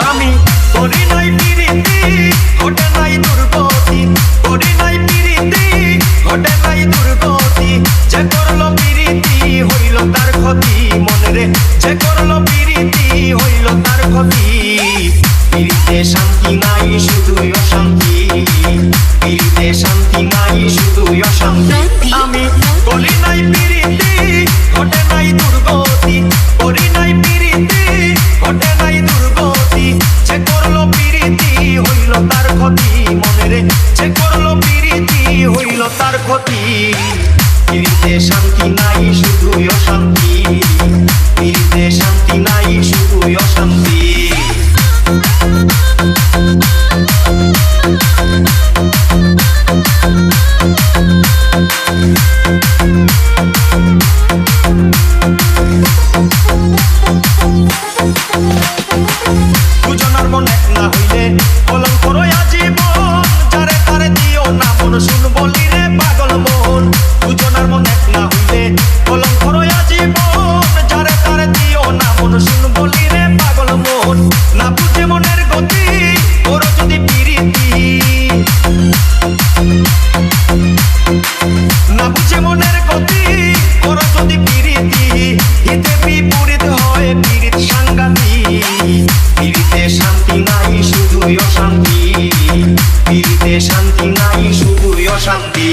আমি করি নাই পিরিতি ঘটে নাই দুর্গতি, করি নাই পিরিতি ঘটে নাই দুর্গতি, যে করলো পিরিতি হইল তার ক্ষতি, মনে রে যে করলো পিরিতি হইল তার ক্ষতি। পিরিতে শান্তি নাই শুধুই অশান্তি, পিরিতে শান্তি নাই শুধুই অশান্তি। আমি করি নাই পিরিতি ঘটে নাই দুর্গতি, করি নাই পিরিতি ঘটে নাই দুর্গতি, যে করলো পিরিতি হইল তার ক্ষতি, মনে রে যে করলো পিরিতি হইল তার ক্ষতি। পিরিতে শান্তি নাই শুধুই অশান্তি, পিরিতে শান্তি নাই শুধুই অশান্তি। দুজনার মন এক না হইলে কলঙ্ক রয়া জীবন, যারে তারে দিও না মন শুন বলি রে পাগল মন। দুজনার মন এক না হইলে কলঙ্ক রয়া জীবন, যারে তারে দিও না মন শুন বলি রে পাগল মন। না বুঝে মনের গতি ওর যদি পিরিতি, না বুঝে মনের গতি ওর যদি পিরিতি, হিতে বিপরীত হয় পিরিত সাংঘাতি। পিরিতে শান্তি নাই শুধুই অশান্তি, পিরিতে শান্তি নাই শুধুই অশান্তি।